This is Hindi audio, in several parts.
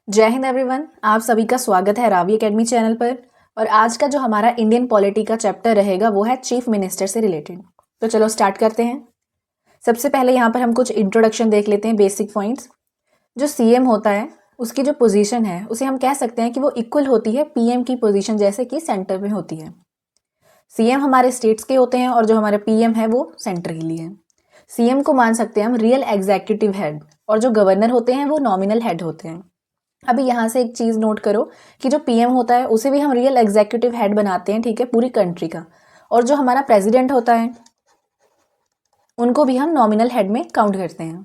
जय हिंद एवरीवन। आप सभी का स्वागत है रावी एकेडमी चैनल पर। और आज का जो हमारा इंडियन पॉलिटी का चैप्टर रहेगा वो है चीफ मिनिस्टर से रिलेटेड। तो चलो स्टार्ट करते हैं। सबसे पहले यहाँ पर हम कुछ इंट्रोडक्शन देख लेते हैं, बेसिक पॉइंट्स। जो सीएम होता है उसकी जो पोजीशन है उसे हम कह सकते हैं कि वो इक्वल होती है पीएम की पोजीशन, जैसे कि सेंटर में होती है। सीएम हमारे स्टेट्स के होते हैं और जो हमारे पीएम है वो सेंटर के लिए है। सीएम को मान सकते हैं हम रियल एग्जीक्यूटिव हेड, और जो गवर्नर होते हैं वो नॉमिनल हेड होते हैं। अभी यहाँ से एक चीज़ नोट करो कि जो पीएम होता है उसे भी हम रियल एग्जीक्यूटिव हेड बनाते हैं, ठीक है, पूरी कंट्री का। और जो हमारा प्रेसिडेंट होता है उनको भी हम नॉमिनल हेड में काउंट करते हैं।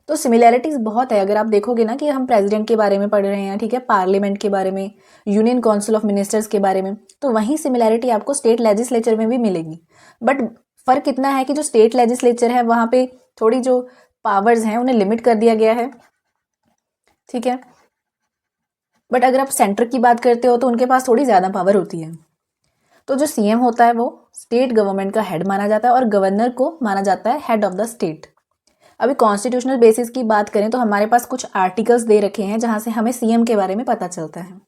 तो सिमिलैरिटीज़ बहुत है। अगर आप देखोगे ना कि हम प्रेसिडेंट के बारे में पढ़ रहे हैं, ठीक है, पार्लियामेंट के बारे में, यूनियन काउंसिल ऑफ मिनिस्टर्स के बारे में, तो वही सिमिलैरिटी आपको स्टेट लेजिस्लेचर में भी मिलेगी। बट फ़र्क इतना है कि जो स्टेट लेजिस्लेचर है वहाँ पे थोड़ी जो पावर्स हैं उन्हें लिमिट कर दिया गया है, ठीक है। बट अगर आप सेंटर की बात करते हो तो उनके पास थोड़ी ज़्यादा पावर होती है। तो जो सीएम होता है वो स्टेट गवर्नमेंट का हेड माना जाता है और गवर्नर को माना जाता है हेड ऑफ द स्टेट। अभी कॉन्स्टिट्यूशनल बेसिस की बात करें तो हमारे पास कुछ आर्टिकल्स दे रखे हैं जहाँ से हमें सीएम के बारे में पता चलता है।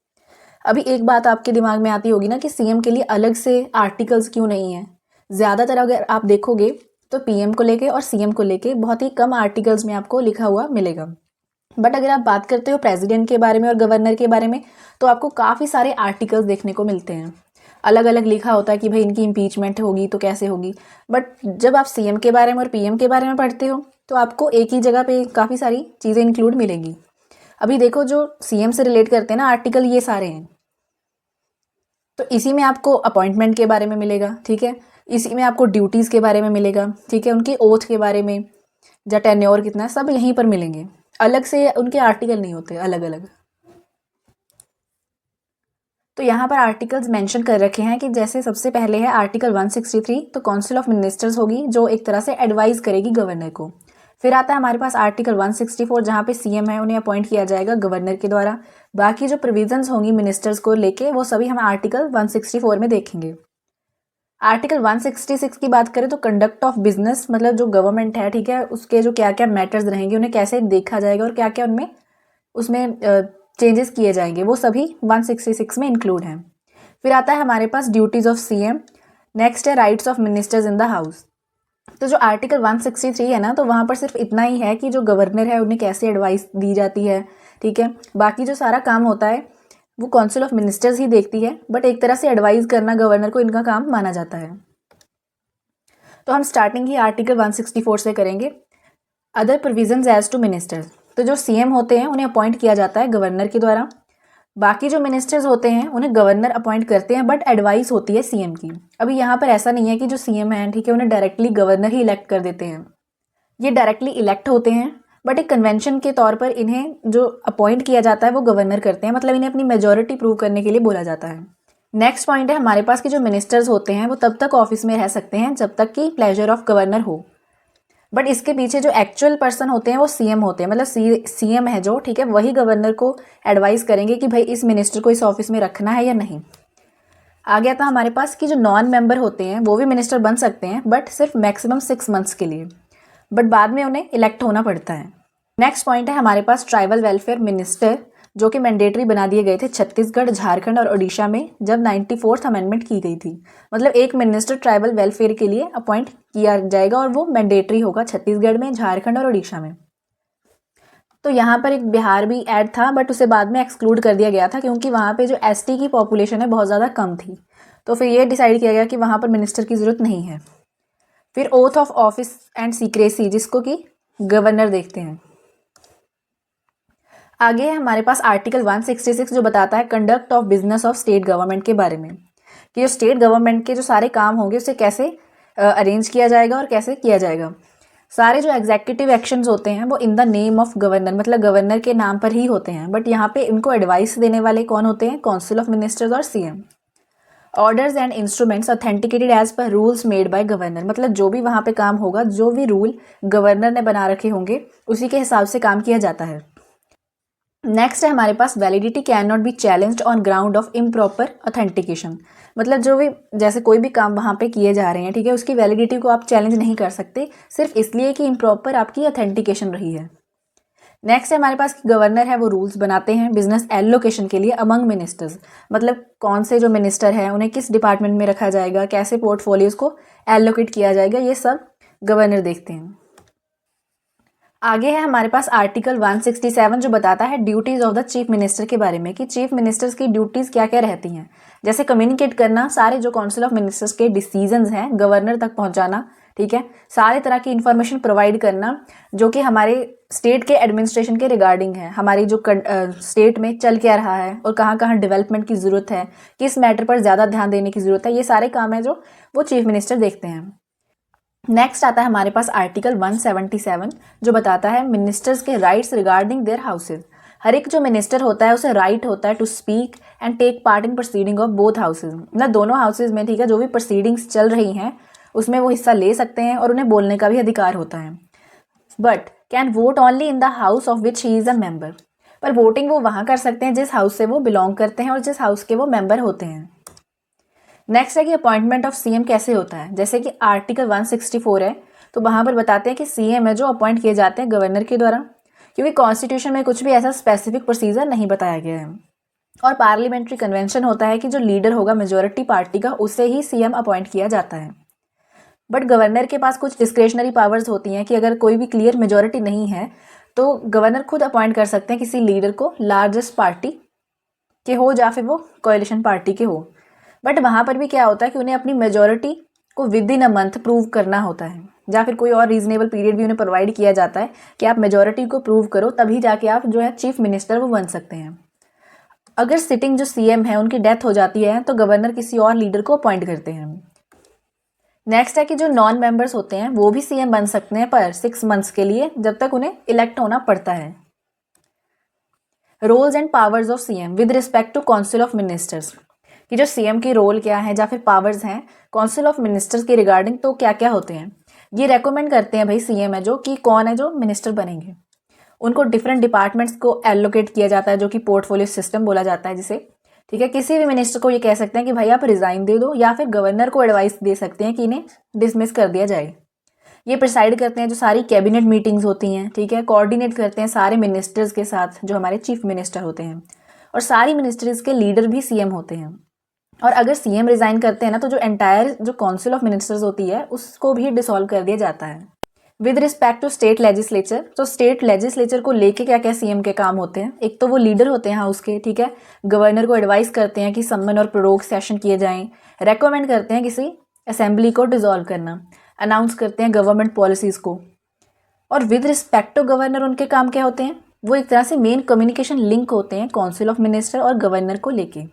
अभी एक बात आपके दिमाग में आती होगी ना कि सीएम के लिए अलग से आर्टिकल्स क्यों नहीं है। ज़्यादातर अगर आप देखोगे तो पीएम को लेके और सीएम को लेके बहुत ही कम आर्टिकल्स में आपको लिखा हुआ मिलेगा। बट अगर आप बात करते हो प्रेसिडेंट के बारे में और गवर्नर के बारे में तो आपको काफ़ी सारे आर्टिकल्स देखने को मिलते हैं। अलग अलग लिखा होता है कि भाई इनकी इम्पीचमेंट होगी तो कैसे होगी। बट जब आप सीएम के बारे में और पीएम के बारे में पढ़ते हो तो आपको एक ही जगह पे काफ़ी सारी चीज़ें इंक्लूड मिलेंगी। अभी देखो, जो सीएम से रिलेट करते हैं ना आर्टिकल, ये सारे हैं। तो इसी में आपको अपॉइंटमेंट के बारे में मिलेगा, ठीक है, इसी में आपको ड्यूटीज़ के बारे में मिलेगा, ठीक है, उनकी ओथ के बारे में, या टेन्योर कितना, सब यहीं पर मिलेंगे। अलग से उनके आर्टिकल नहीं होते अलग अलग। तो यहाँ पर आर्टिकल्स मेंशन कर रखे हैं कि जैसे सबसे पहले है आर्टिकल 163, तो काउंसिल ऑफ मिनिस्टर्स होगी जो एक तरह से एडवाइस करेगी गवर्नर को। फिर आता है हमारे पास आर्टिकल 164 जहाँ पे सीएम है उन्हें अपॉइंट किया जाएगा गवर्नर के द्वारा। बाकी जो प्रोविजंस होंगी मिनिस्टर्स को लेके वो सभी हम आर्टिकल 164 में देखेंगे। आर्टिकल 166 की बात करें तो कंडक्ट ऑफ बिजनेस, मतलब जो गवर्नमेंट है, ठीक है, उसके जो क्या क्या मैटर्स रहेंगे उन्हें कैसे देखा जाएगा और क्या क्या उनमें उसमें चेंजेस किए जाएंगे, वो सभी 166 में इंक्लूड हैं। फिर आता है हमारे पास ड्यूटीज़ ऑफ सीएम। नेक्स्ट है rights of ministers in the house. तो जो आर्टिकल 163 है ना, तो वहाँ पर सिर्फ इतना ही है कि जो गवर्नर है उन्हें कैसे एडवाइस दी जाती है, ठीक है। बाकी जो सारा काम होता है वो काउंसिल ऑफ मिनिस्टर्स ही देखती है, बट एक तरह से एडवाइस करना गवर्नर को इनका काम माना जाता है। तो हम स्टार्टिंग ही आर्टिकल 164 से करेंगे। Other provisions as to ministers, तो जो सीएम होते हैं उन्हें अपॉइंट किया जाता है गवर्नर के द्वारा। बाकी जो मिनिस्टर्स होते हैं उन्हें गवर्नर अपॉइंट करते हैं, बट एडवाइस होती है सीएम की। अभी यहाँ पर ऐसा नहीं है कि जो सीएम है, ठीक है, उन्हें डायरेक्टली गवर्नर ही इलेक्ट कर देते हैं। ये डायरेक्टली इलेक्ट होते हैं, बट एक कन्वेंशन के तौर पर इन्हें जो अपॉइंट किया जाता है वो गवर्नर करते हैं, मतलब इन्हें अपनी मेजोरिटी प्रूव करने के लिए बोला जाता है। नेक्स्ट पॉइंट है हमारे पास कि जो मिनिस्टर्स होते हैं वो तब तक ऑफिस में रह सकते हैं जब तक कि प्लेजर ऑफ गवर्नर हो। बट इसके पीछे जो एक्चुअल पर्सन होते हैं वो सीएम होते हैं, मतलब सीएम है जो, ठीक है, वही गवर्नर को एडवाइस करेंगे कि भाई इस मिनिस्टर को इस ऑफिस में रखना है या नहीं। आ गया था हमारे पास कि जो नॉन मेंबर होते हैं वो भी मिनिस्टर बन सकते हैं, बट सिर्फ मैक्सिमम 6 मंथ्स के लिए, बट बाद में उन्हें इलेक्ट होना पड़ता है। नेक्स्ट पॉइंट है हमारे पास ट्राइबल वेलफेयर मिनिस्टर, जो कि मैंडेटरी बना दिए गए थे छत्तीसगढ़, झारखंड और ओडिशा में जब 94th अमेंडमेंट की गई थी। मतलब एक मिनिस्टर ट्राइबल वेलफेयर के लिए अपॉइंट किया जाएगा और वो मैंडेटरी होगा छत्तीसगढ़ में, झारखंड और ओडिशा में। तो यहाँ पर एक बिहार भी ऐड था, बट उसे बाद में एक्सक्लूड कर दिया गया था क्योंकि वहाँ पे जो एसटी की पॉपुलेशन है बहुत ज़्यादा कम थी। तो फिर ये डिसाइड किया गया कि वहाँ पर मिनिस्टर की ज़रूरत नहीं है। फिर oath of office and secrecy, जिसको कि गवर्नर देखते हैं। आगे है हमारे पास आर्टिकल 166 जो बताता है conduct of business of state government के बारे में, कि जो स्टेट गवर्नमेंट के जो सारे काम होंगे उसे कैसे अरेंज किया जाएगा और कैसे किया जाएगा। सारे जो एग्जीक्यूटिव एक्शंस होते हैं वो in the name of governor, मतलब गवर्नर के नाम पर ही होते हैं, बट यहाँ पे इनको एडवाइस देने वाले कौन होते हैं? काउंसिल ऑफ मिनिस्टर्स और CM. Orders and instruments authenticated as per rules made by governor, मतलब जो भी वहाँ पे काम होगा, जो भी रूल गवर्नर ने बना रखे होंगे उसी के हिसाब से काम किया जाता है। नेक्स्ट है हमारे पास validity can not be challenged on ground of improper authentication, मतलब जो भी जैसे कोई भी काम वहाँ पे किए जा रहे हैं, ठीक है, उसकी वैलिडिटी को आप चैलेंज नहीं कर सकते सिर्फ इसलिए कि इम्प्रॉपर आपकी ऑथेंटिकेशन रही है। नेक्स्ट है हमारे पास कि गवर्नर है वो रूल्स बनाते हैं बिजनेस एलोकेशन के लिए अमंग मिनिस्टर्स, मतलब कौन से जो मिनिस्टर हैं उन्हें किस डिपार्टमेंट में रखा जाएगा, कैसे पोर्टफोलियोज को एलोकेट किया जाएगा, ये सब गवर्नर देखते हैं। आगे है हमारे पास आर्टिकल 167 जो बताता है duties of the chief minister के बारे में कि चीफ मिनिस्टर्स की ड्यूटीज क्या क्या रहती हैं। जैसे कम्युनिकेट करना, सारे जो काउंसिल ऑफ मिनिस्टर्स के डिसीजंस हैं गवर्नर तक पहुंचाना, ठीक है, सारे तरह की इंफॉर्मेशन प्रोवाइड करना जो कि हमारे स्टेट के एडमिनिस्ट्रेशन के रिगार्डिंग है, हमारी जो स्टेट में चल क्या रहा है और कहाँ कहाँ डेवलपमेंट की ज़रूरत है, किस मैटर पर ज़्यादा ध्यान देने की ज़रूरत है, ये सारे काम है जो वो चीफ मिनिस्टर देखते हैं। नेक्स्ट आता है हमारे पास आर्टिकल 177 जो बताता है मिनिस्टर्स के राइट्स रिगार्डिंग देयर हाउसेज। हर एक जो मिनिस्टर होता है उसे राइट होता है to speak and take part in proceeding of both houses, मतलब दोनों हाउसेज में, ठीक है, जो भी प्रोसीडिंग्स चल रही हैं उसमें वो हिस्सा ले सकते हैं और उन्हें बोलने का भी अधिकार होता है। But can vote only in the house of which he is a member, पर वोटिंग वो वहाँ कर सकते हैं जिस हाउस से वो बिलोंग करते हैं और जिस हाउस के वो मेंबर होते हैं। नेक्स्ट है कि अपॉइंटमेंट ऑफ सीएम कैसे होता है। जैसे कि आर्टिकल 164 है तो वहाँ पर बताते हैं कि सीएम है जो अपॉइंट किए जाते हैं गवर्नर के द्वारा, क्योंकि कॉन्स्टिट्यूशन में कुछ भी ऐसा स्पेसिफिक प्रोसीजर नहीं बताया गया है। और पार्लियामेंट्री कन्वेंशन होता है कि जो लीडर होगा मेजोरिटी पार्टी का उसे ही सीएम अपॉइंट किया जाता है। बट गवर्नर के पास कुछ डिस्क्रेशनरी पावर्स होती हैं कि अगर कोई भी क्लियर मेजोरिटी नहीं है तो गवर्नर खुद अपॉइंट कर सकते हैं किसी लीडर को, लार्जेस्ट पार्टी के हो या फिर वो कोएलिशन पार्टी के हो। बट वहाँ पर भी क्या होता है कि उन्हें अपनी मेजोरिटी को with in a month prove करना होता है, या फिर कोई और रीजनेबल पीरियड भी उन्हें प्रोवाइड किया जाता है कि आप मेजोरिटी को प्रूव करो तभी जाके आप जो है चीफ मिनिस्टर वो बन सकते हैं। अगर सिटिंग जो सीएम है उनकी डेथ हो जाती है तो गवर्नर किसी और लीडर को अपॉइंट करते हैं। नेक्स्ट है कि जो नॉन मेंबर्स होते हैं वो भी सीएम बन सकते हैं पर 6 मंथ्स के लिए, जब तक उन्हें इलेक्ट होना पड़ता है। Roles and powers of CM with respect to council of ministers, कि जो सीएम की रोल क्या है या फिर पावर्स हैं काउंसिल ऑफ मिनिस्टर्स के रिगार्डिंग तो क्या क्या होते हैं। ये रेकमेंड करते हैं भाई सीएम है जो कि कौन है जो मिनिस्टर बनेंगे, उनको डिफरेंट डिपार्टमेंट्स को एलोकेट किया जाता है जो कि पोर्टफोलियो सिस्टम बोला जाता है जिसे, ठीक है। किसी भी मिनिस्टर को ये कह सकते हैं कि भाई आप रिजाइन दे दो, या फिर गवर्नर को एडवाइस दे सकते हैं कि इन्हें डिसमिस कर दिया जाए। ये प्रिसाइड करते हैं जो सारी कैबिनेट मीटिंग्स होती हैं, ठीक है, कोऑर्डिनेट करते हैं सारे मिनिस्टर्स के साथ जो हमारे चीफ मिनिस्टर होते हैं, और सारी मिनिस्ट्रीज के लीडर भी सीएम होते हैं। और अगर सीएम रिजाइन करते हैं ना तो जो एंटायर जो काउंसिल ऑफ मिनिस्टर्स होती है उसको भी डिसॉल्व कर दिया जाता है। With respect to state legislature, तो स्टेट लेजिस्लेचर को लेके क्या क्या सीएम के काम होते हैं। एक तो वो लीडर होते हैं हाउस के, ठीक है, गवर्नर को एडवाइस करते हैं कि समन और प्रोरोग सेशन किए जाएं, रेकमेंड करते हैं किसी असेंबली को डिसॉल्व करना, अनाउंस करते हैं गवर्नमेंट पॉलिसीज़ को। और विद रिस्पेक्ट टू गवर्नर उनके काम क्या होते हैं, वो एक तरह से मेन कम्युनिकेशन लिंक होते हैं काउंसिल ऑफ मिनिस्टर और गवर्नर को लेके,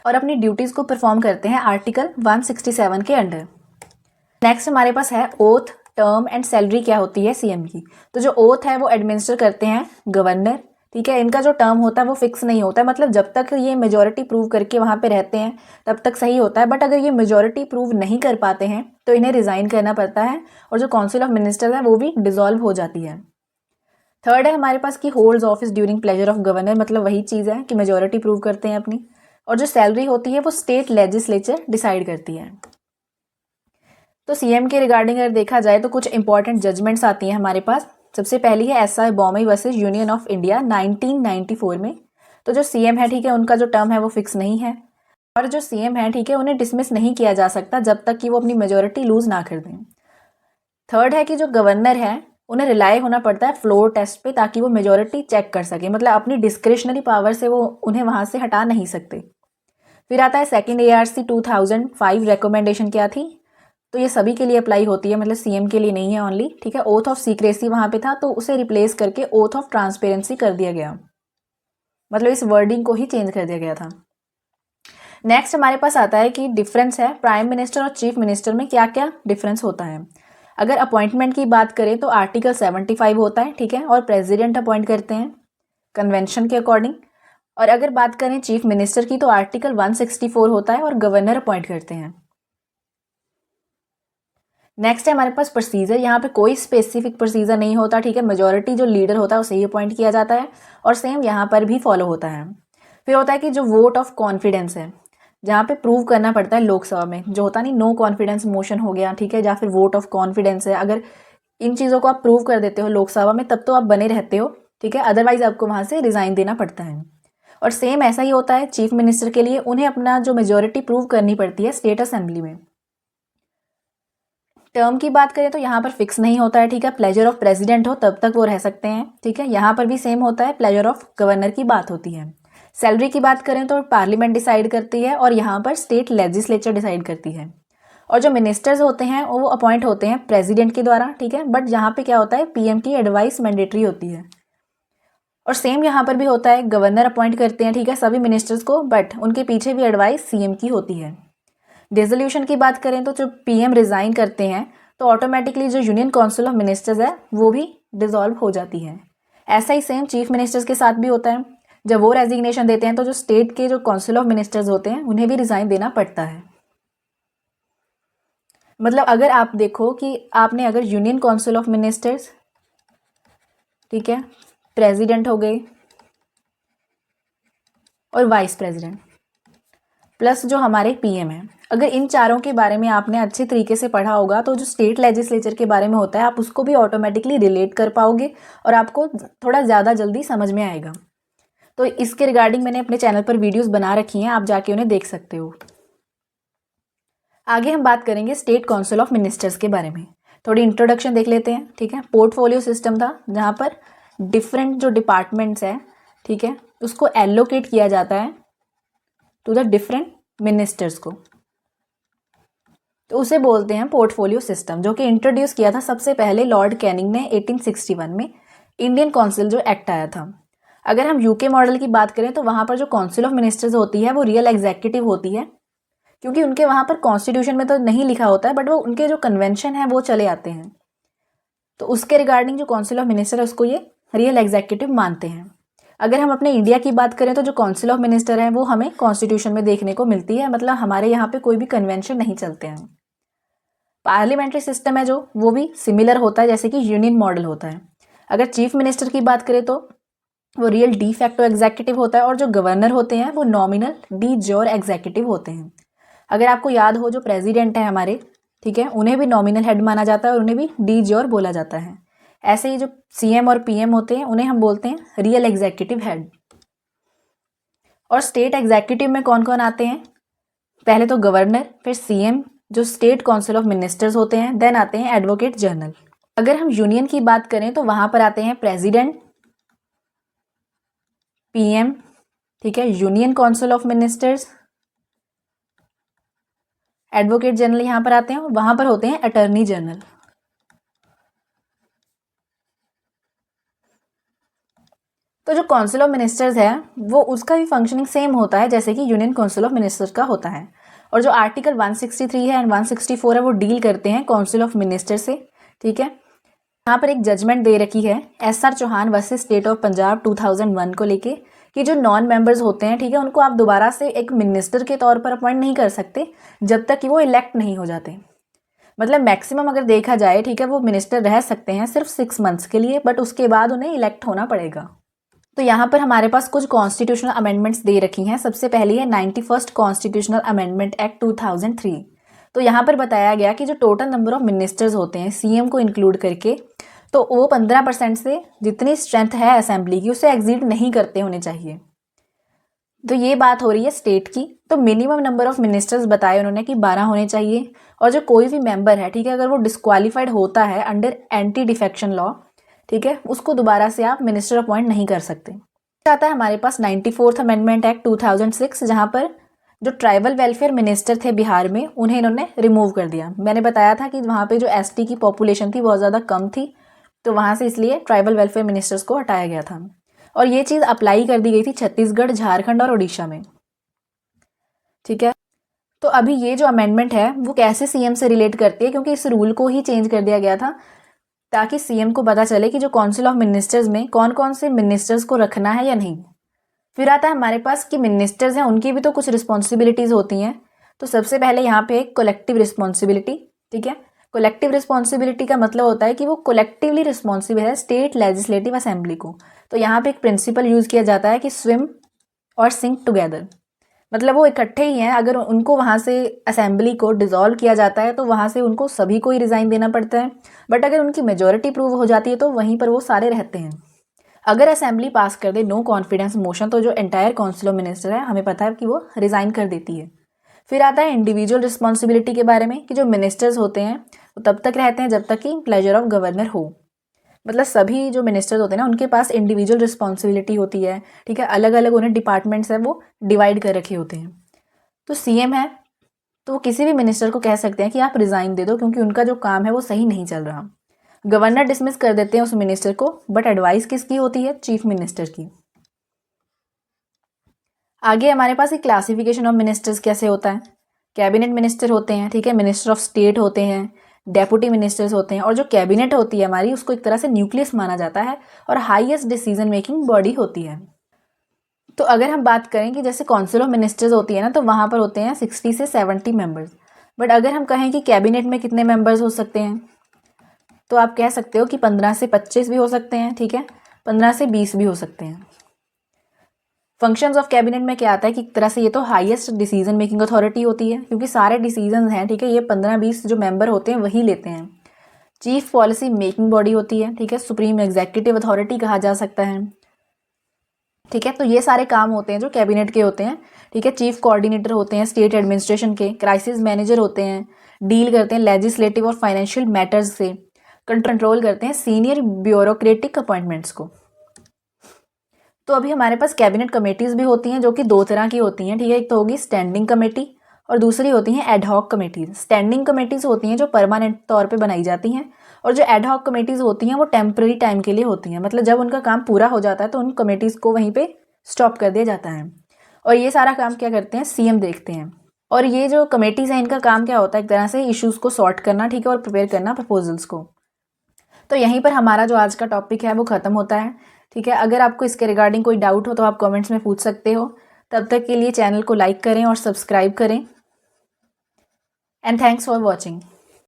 और अपनी ड्यूटीज़ को परफॉर्म करते हैं आर्टिकल 167 के अंडर। नेक्स्ट हमारे पास है ओथ, टर्म एंड सैलरी क्या होती है सीएम की। तो जो ओथ है वो एडमिनिस्टर करते हैं गवर्नर, ठीक है। इनका जो टर्म होता है वो फिक्स नहीं होता है, मतलब जब तक ये मेजोरिटी प्रूव करके वहाँ पे रहते हैं तब तक सही होता है। बट अगर ये मेजोरिटी प्रूव नहीं कर पाते हैं तो इन्हें रिज़ाइन करना पड़ता है और जो काउंसिल ऑफ मिनिस्टर्स है वो भी डिसॉल्व हो जाती है। थर्ड है हमारे पास कि holds office during pleasure of governor, मतलब वही चीज़ है कि मेजोरिटी प्रूव करते हैं अपनी। और जो सैलरी होती है वो स्टेट लेजिस्लेचर डिसाइड करती है। तो सीएम के रिगार्डिंग अगर देखा जाए तो कुछ इंपॉर्टेंट जजमेंट्स आती हैं हमारे पास। सबसे पहली है SI Bombay versus union of India 1994 में। तो जो सीएम है, ठीक है, उनका जो टर्म है वो फिक्स नहीं है, और जो सीएम है, ठीक है, उन्हें डिसमिस नहीं किया जा सकता जब तक कि वो अपनी मेजोरिटी लूज ना कर दें। थर्ड है कि जो गवर्नर है उन्हें रिलाई होना पड़ता है फ्लोर टेस्ट पे ताकि वो मेजोरिटी चेक कर सके, मतलब अपनी डिस्क्रिशनरी पावर से वो उन्हें वहाँ से हटा नहीं सकते। फिर आता है सेकेंड ARC 2005 रिकमेंडेशन क्या थी, तो ये सभी के लिए अप्लाई होती है, मतलब सीएम के लिए नहीं है ओनली, ठीक है। ओथ ऑफ सीक्रेसी वहाँ पे था तो उसे रिप्लेस करके ओथ ऑफ ट्रांसपेरेंसी कर दिया गया, मतलब इस वर्डिंग को ही चेंज कर दिया गया था। नेक्स्ट हमारे पास आता है कि डिफरेंस है प्राइम मिनिस्टर और चीफ मिनिस्टर में क्या क्या डिफरेंस होता है। अगर अपॉइंटमेंट की बात करें तो आर्टिकल 75 होता है, ठीक है, और प्रेसिडेंट अपॉइंट करते हैं कन्वेंशन के अकॉर्डिंग। और अगर बात करें चीफ मिनिस्टर की तो आर्टिकल 164 होता है और गवर्नर अपॉइंट करते हैं। नेक्स्ट है हमारे पास प्रोसीजर, यहाँ पे कोई स्पेसिफिक प्रोसीजर नहीं होता, ठीक है, मेजोरिटी जो लीडर होता है उसे ही अपॉइंट किया जाता है और सेम यहाँ पर भी फॉलो होता है। फिर होता है कि जो वोट ऑफ कॉन्फिडेंस है, जहाँ पे प्रूव करना पड़ता है लोकसभा में, जो होता नहीं नो कॉन्फिडेंस मोशन हो गया, ठीक है, या फिर वोट ऑफ कॉन्फिडेंस है, अगर इन चीज़ों को आप प्रूव कर देते हो लोकसभा में तब तो आप बने रहते हो, ठीक है, अदरवाइज आपको वहाँ से रिज़ाइन देना पड़ता है। और सेम ऐसा ही होता है चीफ मिनिस्टर के लिए, उन्हें अपना जो मेजोरिटी प्रूव करनी पड़ती है स्टेट असेंबली में। टर्म की बात करें तो यहाँ पर फिक्स नहीं होता है, ठीक है, प्लेजर ऑफ प्रेसिडेंट हो तब तक वो रह सकते हैं, ठीक है। यहाँ पर भी सेम होता है, प्लेजर ऑफ गवर्नर की बात होती है। सैलरी की बात करें तो पार्लियामेंट डिसाइड करती है और यहाँ पर स्टेट लेजिस्लेचर डिसाइड करती है। और जो मिनिस्टर्स होते हैं वो अपॉइंट होते हैं प्रेसिडेंट के द्वारा, ठीक है, बट यहाँ पे क्या होता है, पीएम की एडवाइस मैंडेटरी होती है। और सेम यहाँ पर भी होता है, गवर्नर अपॉइंट करते हैं, ठीक है, सभी मिनिस्टर्स को, बट उनके पीछे भी एडवाइस सीएम की होती है। डिसोल्यूशन की बात करें तो जो पीएम रिजाइन करते हैं तो ऑटोमेटिकली जो यूनियन काउंसिल ऑफ मिनिस्टर्स है वो भी डिसॉल्व हो जाती है। ऐसा ही सेम चीफ मिनिस्टर्स के साथ भी होता है, जब वो रेजिग्नेशन देते हैं तो जो स्टेट के जो काउंसिल ऑफ मिनिस्टर्स होते हैं उन्हें भी रिजाइन देना पड़ता है। मतलब अगर आप देखो कि आपने अगर यूनियन काउंसिल ऑफ मिनिस्टर्स, ठीक है, प्रेसिडेंट हो गए और वाइस प्रेसिडेंट प्लस जो हमारे पीएम है, अगर इन चारों के बारे में आपने अच्छे तरीके से पढ़ा होगा तो जो स्टेट लेजिस्लेचर के बारे में होता है आप उसको भी ऑटोमेटिकली रिलेट कर पाओगे और आपको थोड़ा ज़्यादा जल्दी समझ में आएगा। तो इसके रिगार्डिंग मैंने अपने चैनल पर वीडियोस बना रखी हैं, आप जाके उन्हें देख सकते हो। आगे हम बात करेंगे स्टेट काउंसिल ऑफ मिनिस्टर्स के बारे में। थोड़ी इंट्रोडक्शन देख लेते हैं, ठीक है। पोर्टफोलियो सिस्टम था जहाँ पर डिफरेंट जो डिपार्टमेंट्स हैं, ठीक है, उसको एलोकेट किया जाता है टू द डिफरेंट मिनिस्टर्स को, तो उसे बोलते हैं पोर्टफोलियो सिस्टम, जो कि इंट्रोड्यूस किया था सबसे पहले लॉर्ड कैनिंग ने 1861 में, इंडियन काउंसिल जो एक्ट आया था। अगर हम यूके मॉडल की बात करें तो वहाँ पर जो काउंसिल ऑफ मिनिस्टर्स होती है वो रियल एग्जीक्यूटिव होती है, क्योंकि उनके वहाँ पर कॉन्स्टिट्यूशन में तो नहीं लिखा होता है बट वो उनके जो कन्वेंशन है वो चले आते हैं, तो उसके रिगार्डिंग जो काउंसिल ऑफ मिनिस्टर है उसको ये रियल एग्जीक्यूटिव मानते हैं। अगर हम अपने इंडिया की बात करें तो जो काउंसिल ऑफ मिनिस्टर है वो हमें कॉन्स्टिट्यूशन में देखने को मिलती है, मतलब हमारे यहाँ पे कोई भी कन्वेंशन नहीं चलते हैं। पार्लियामेंट्री सिस्टम है जो वो भी सिमिलर होता है जैसे कि यूनियन मॉडल होता है। अगर चीफ मिनिस्टर की बात करें तो वो रियल डी फैक्टो एग्जीक्यूटिव होता है और जो गवर्नर होते हैं वो नॉमिनल डी जोर एग्जीक्यूटिव होते हैं। अगर आपको याद हो जो प्रेसिडेंट है हमारे, ठीक है, उन्हें भी नॉमिनल हेड माना जाता है और उन्हें भी डी जोर बोला जाता है। ऐसे ही जो सीएम और पीएम होते हैं उन्हें हम बोलते हैं रियल एग्जीक्यूटिव हेड। और स्टेट एग्जीक्यूटिव में कौन कौन आते हैं, पहले तो गवर्नर, फिर सीएम, जो स्टेट काउंसिल ऑफ मिनिस्टर्स होते हैं, देन आते हैं एडवोकेट जनरल। अगर हम यूनियन की बात करें तो वहां पर आते हैं प्रेसिडेंट, पीएम, ठीक है, union council of ministers, advocate general यहां पर आते हैं, वहां पर होते हैं अटॉर्नी जनरल। तो जो काउंसिल ऑफ मिनिस्टर्स है वो उसका भी फंक्शनिंग सेम होता है जैसे कि यूनियन काउंसिल ऑफ मिनिस्टर्स का होता है। और जो आर्टिकल 163 है एंड 164 है वो डील करते हैं काउंसिल ऑफ मिनिस्टर से, ठीक है। यहाँ पर एक जजमेंट दे रखी है SR Chauhan versus state of Punjab 2001 को लेके कि जो नॉन मेंबर्स होते हैं, ठीक है, उनको आप दोबारा से एक मिनिस्टर के तौर पर अपॉइंट नहीं कर सकते जब तक कि वो इलेक्ट नहीं हो जाते। मतलब मैक्सिमम अगर देखा जाए, ठीक है, वो मिनिस्टर रह सकते हैं सिर्फ 6 मंथ्स के लिए, बट उसके बाद उन्हें इलेक्ट होना पड़ेगा। तो यहाँ पर हमारे पास कुछ कॉन्स्टिट्यूशनल अमेंडमेंट्स दे रखी हैं। सबसे पहली है 91st कॉन्स्टिट्यूशनल अमेंडमेंट एक्ट 2003। तो यहाँ पर बताया गया कि जो टोटल नंबर ऑफ मिनिस्टर्स होते हैं सीएम को इंक्लूड करके, तो वो 15% से जितनी स्ट्रेंथ है असेंबली की उससे एग्जीड नहीं करते होने चाहिए। तो ये बात हो रही है स्टेट की। तो मिनिमम नंबर ऑफ मिनिस्टर्स बताए उन्होंने कि 12 होने चाहिए। और जो कोई भी मेंबर है, ठीक है, अगर वो डिस्क्वालीफाइड होता है अंडर एंटी डिफेक्शन लॉ, ठीक है, उसको दोबारा से आप मिनिस्टर अपॉइंट नहीं कर सकते। आता है हमारे पास 94th अमेंडमेंट एक्ट 2006, जहां पर जो ट्राइबल वेलफेयर मिनिस्टर थे बिहार में उन्हें इन्होंने रिमूव कर दिया। मैंने बताया था कि वहाँ पे जो एसटी की पॉपुलेशन थी बहुत ज़्यादा कम थी, तो वहाँ से इसलिए ट्राइबल वेलफेयर मिनिस्टर्स को हटाया गया था। और ये चीज़ अप्लाई कर दी गई थी छत्तीसगढ़, झारखंड और उड़ीसा में, ठीक है। तो अभी ये जो अमेंडमेंट है वो कैसे सीएम से रिलेट करती है, क्योंकि इस रूल को ही चेंज कर दिया गया था ताकि सीएम को पता चले कि जो काउंसिल ऑफ मिनिस्टर्स में कौन कौन से मिनिस्टर्स को रखना है या नहीं। फिर आता है हमारे पास कि मिनिस्टर्स हैं उनकी भी तो कुछ रिस्पॉन्सिबिलिटीज़ होती हैं। तो सबसे पहले यहाँ पे एक कलेक्टिव रिस्पॉन्सिबिलिटी, ठीक है। कलेक्टिव रिस्पॉन्सिबिलिटी का मतलब होता है कि वो कलेक्टिवली रिस्पॉन्सिबल है स्टेट लेजिस्लेटिव असेंबली को। तो यहाँ पे एक प्रिंसिपल यूज़ किया जाता है कि स्विम और सिंक टुगेदर, मतलब वो इकट्ठे ही हैं। अगर उनको वहाँ से असेंबली को डिसॉल्व किया जाता है तो वहाँ से उनको सभी को ही रिज़ाइन देना पड़ता है, बट अगर उनकी मेजॉरिटी प्रूव हो जाती है तो वहीं पर वो सारे रहते हैं। अगर असेंबली पास कर दे नो कॉन्फिडेंस मोशन तो जो एंटायर काउंसिल ऑफ मिनिस्टर है हमें पता है कि वो रिज़ाइन कर देती है। फिर आता है इंडिविजुअल रिस्पॉन्सिबिलिटी के बारे में कि जो मिनिस्टर्स होते हैं वो तब तक रहते हैं जब तक कि प्लेजर ऑफ गवर्नर हो। मतलब सभी जो मिनिस्टर्स होते हैं ना उनके पास इंडिविजुअल रिस्पॉन्सिबिलिटी होती है, ठीक है, अलग अलग उन्हें डिपार्टमेंट्स हैं वो डिवाइड कर रखे होते हैं। तो सीएम है तो वो किसी भी मिनिस्टर को कह सकते हैं कि आप रिज़ाइन दे दो क्योंकि उनका जो काम है वो सही नहीं चल रहा। गवर्नर डिसमिस कर देते हैं उस मिनिस्टर को, बट एडवाइस किसकी होती है? चीफ मिनिस्टर की। आगे हमारे पास एक क्लासिफिकेशन ऑफ मिनिस्टर्स कैसे होता है। कैबिनेट मिनिस्टर होते हैं, ठीक है, मिनिस्टर ऑफ स्टेट होते हैं, डेप्यूटी मिनिस्टर्स होते हैं, और जो कैबिनेट होती है हमारी उसको एक तरह से न्यूक्लियस माना जाता है और हाईएस्ट डिसीजन मेकिंग बॉडी होती है। तो अगर हम बात करें कि जैसे काउंसिल ऑफ मिनिस्टर्स होती है ना तो वहाँ पर होते हैं 60 से 70 मेंबर्स, बट अगर हम कहें कि कैबिनेट में कितने मेंबर्स हो सकते हैं तो आप कह सकते हो कि 15 से 25 भी हो सकते हैं, ठीक है, 15 से 20 भी हो सकते हैं। फंक्शंस ऑफ कैबिनेट में क्या आता है कि एक तरह से ये तो हाईएस्ट डिसीजन मेकिंग अथॉरिटी होती है क्योंकि सारे डिसीजन हैं, ठीक है, ये 15-20 जो मेंबर होते हैं वही लेते हैं। चीफ पॉलिसी मेकिंग बॉडी होती है, ठीक है, सुप्रीम एग्जीक्यूटिव अथॉरिटी कहा जा सकता है, ठीक है। तो ये सारे काम होते हैं जो कैबिनेट के होते हैं, ठीक है। चीफ कोऑर्डिनेटर होते हैं स्टेट एडमिनिस्ट्रेशन के, क्राइसिस मैनेजर होते हैं, डील करते हैं लेजिस्लेटिव और फाइनेंशियल मैटर्स से, कंट्रोल करते हैं सीनियर ब्यूरोक्रेटिक अपॉइंटमेंट्स को। तो अभी हमारे पास कैबिनेट कमेटीज़ भी होती हैं जो कि दो तरह की होती हैं, ठीक है, एक तो होगी स्टैंडिंग कमेटी और दूसरी होती हैं एडहॉक कमेटीज़। स्टैंडिंग कमेटीज़ होती हैं जो परमानेंट तौर पे बनाई जाती हैं और जो एडहॉक कमेटीज़ होती हैं वो टेम्पररी टाइम के लिए होती हैं, मतलब जब उनका काम पूरा हो जाता है तो उन कमेटीज़ को वहीं पे स्टॉप कर दिया जाता है और ये सारा काम क्या करते हैं? सीएम देखते हैं। और ये जो कमेटीज़ हैं इनका काम क्या होता है? एक तरह से इश्यूज़ को सॉर्ट करना, ठीक है, और प्रिपेयर करना प्रपोजल्स को। तो यहीं पर हमारा जो आज का टॉपिक है वो ख़त्म होता है, ठीक है। अगर आपको इसके रिगार्डिंग कोई डाउट हो तो आप कमेंट्स में पूछ सकते हो। तब तक के लिए चैनल को लाइक करें और सब्सक्राइब करें एंड थैंक्स फॉर वॉचिंग।